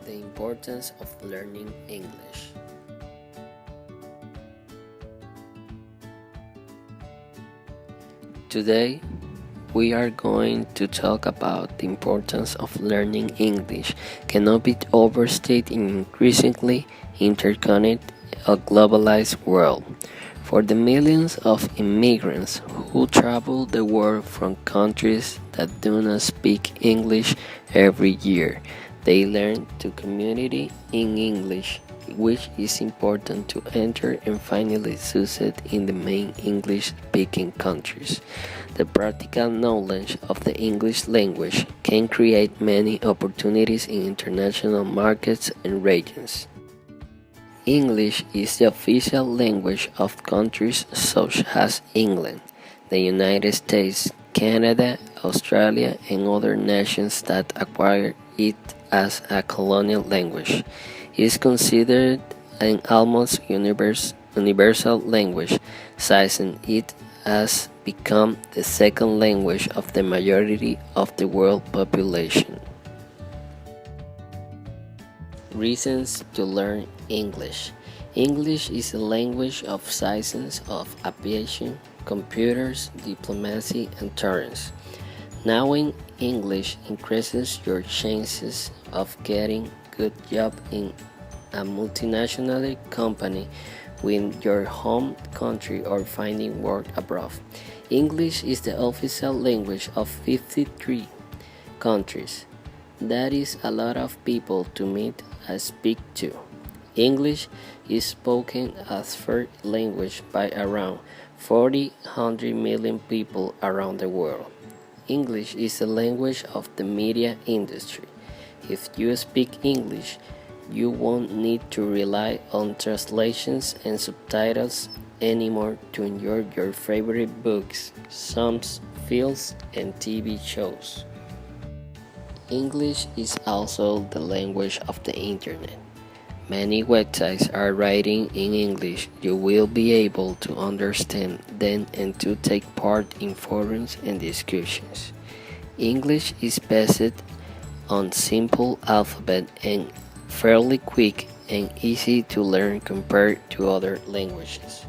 The importance of learning English. Today, we are going to talk about the importance of learning English cannot be overstated in increasingly interconnected a globalized world. For the millions of immigrants who travel the world from countries that do not speak English every year, they learn to communicate in English, which is important to enter and finally succeed in the main English-speaking countries. The practical knowledge of the English language can create many opportunities in international markets and regions. English is the official language of countries such as England, the United States, Canada, Australia, and other nations that acquired it as a colonial language. It is considered an almost universal language, sizing it as become the second language of the majority of the world population. Reasons to learn English. English is a language of science, of aviation, computers, diplomacy, and tourism. Knowing English increases your chances of getting good job in a multinational company in your home country or finding work abroad. English is the official language of 53 countries. That is a lot of people to meet and speak to. English is spoken as third language by around 400 million people around the world. English is the language of the media industry. If you speak English, you won't need to rely on translations and subtitles anymore to enjoy your favorite books, songs, films, and TV shows. English is also the language of the internet. Many websites are writing in English. You will be able to understand them and to take part in forums and discussions. English is based on simple alphabet and fairly quick and easy to learn compared to other languages.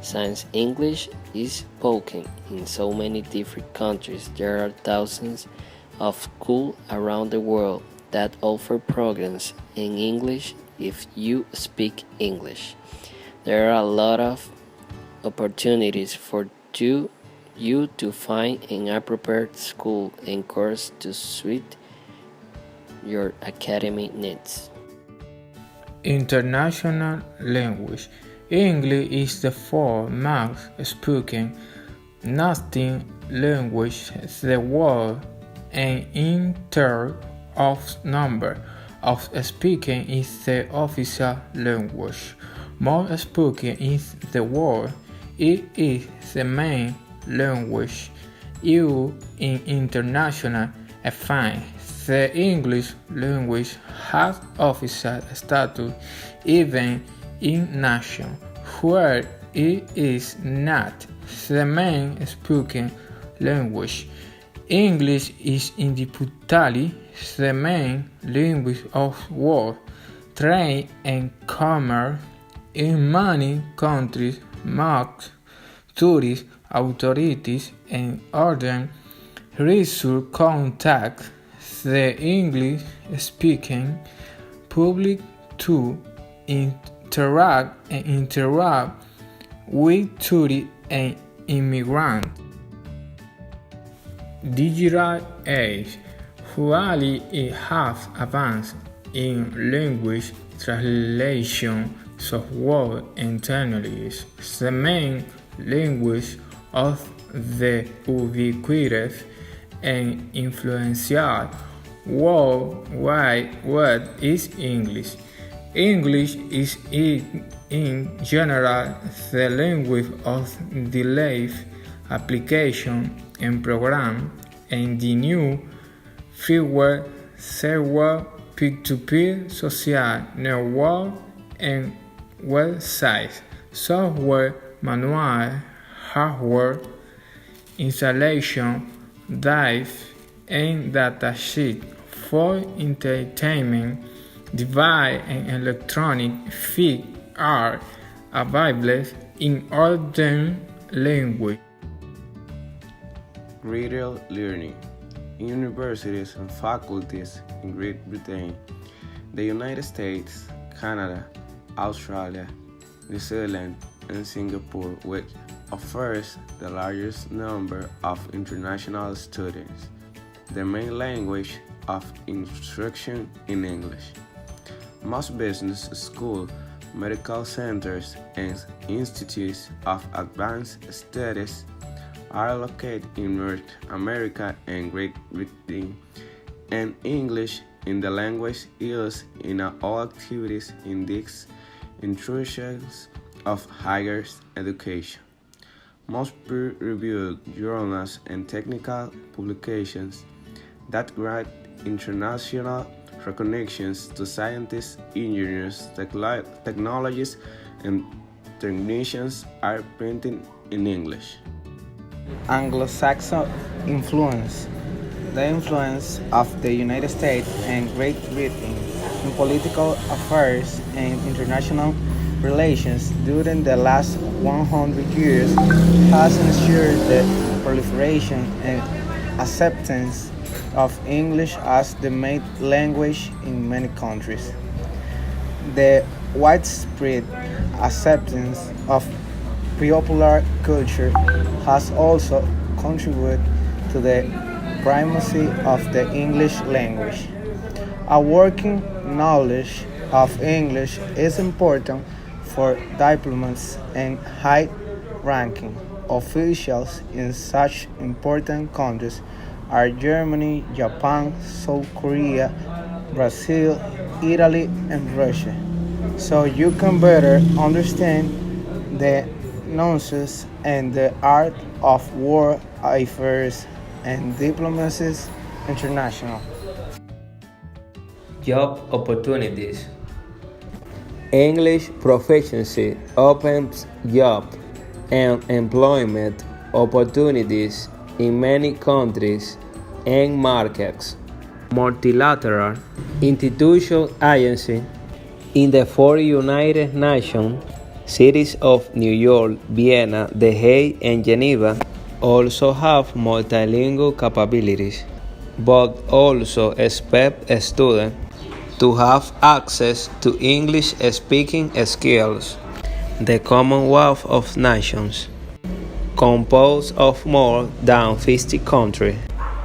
Since English is spoken in so many different countries, there are thousands of schools around the world that offer programs in English if you speak English. There are a lot of opportunities for you to find an appropriate school and course to suit your academic needs. International language. English is the fourth most spoken native language in the world, and in terms of number of speakers is the official language most spoken in the world. It is the main language used in international affairs. The English language has official status even in nations where it is not the main spoken language. English is indisputably the main language of world trade and commerce in many countries. Most tourist authorities and other research contact the English-speaking public to interact with tourists and immigrants. Digital age, while it has advanced in language translation software and technologies, the main language of the ubiquitous and influential worldwide web is English. English is in general the language of the live application and program and the new firmware, server, peer-to-peer social network and websites, software, manual, hardware, installation, drive, and datasheet for entertainment, device, and electronic feed are available in all the languages. Greater learning. Universities and faculties in Great Britain, the United States, Canada, Australia, New Zealand, and Singapore, which offers the largest number of international students. The main language of instruction in English. Most business schools, medical centers, and institutes of advanced studies are located in North America and Great Britain, and English in the language used in all activities in these institutions of higher education. Most peer-reviewed journals and technical publications that grant international recognitions to scientists, engineers, technologists, and technicians are printed in English. Anglo-Saxon influence. The influence of the United States and Great Britain in political affairs and international relations during the last 100 years has ensured the proliferation and acceptance of English as the main language in many countries. The widespread acceptance of popular culture has also contributed to the primacy of the English language. A working knowledge of English is important for diplomats and high-ranking officials in such important countries are Germany, Japan, South Korea, Brazil, Italy, and Russia. So you can better understand the nuances and the art of war affairs and diplomacy international. Job opportunities. English proficiency opens job and employment opportunities in many countries and markets. Multilateral institutional agency in the four United Nations cities of New York, Vienna, The Hague, and Geneva also have multilingual capabilities, but also expect students to have access to English speaking skills. The Commonwealth of Nations, composed of more than 50 countries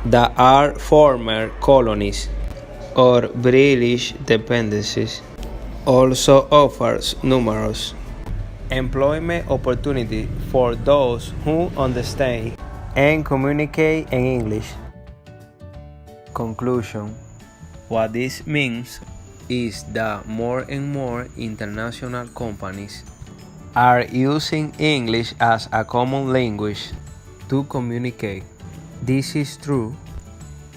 that are former colonies or British dependencies, also offers numerous employment opportunities for those who understand and communicate in English. Conclusion. What this means is that more and more international companies are using English as a common language to communicate. This is true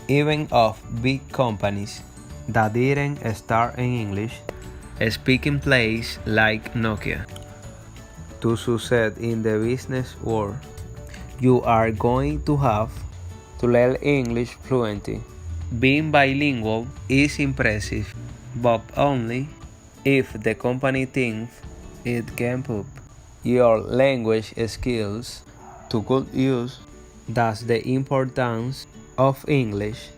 even of big companies that didn't start in English, speaking places like Nokia. To succeed in the business world, you are going to have to learn English fluently. Being bilingual is impressive, but only if the company thinks it can put your language skills to good use. That's the importance of English.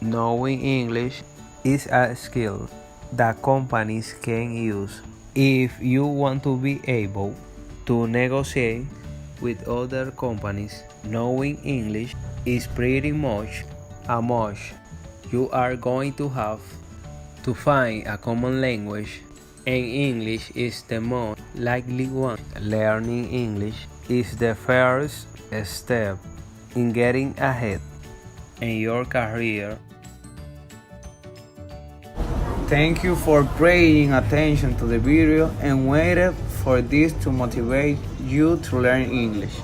Knowing English is a skill that companies can use if you want to be able to negotiate with other companies. Knowing English is pretty much a must. You are going to have to find a common language, and English is the most likely one. Learning English is the first step in getting ahead in your career. Thank you for paying attention to the video and waited for this to motivate you to learn English.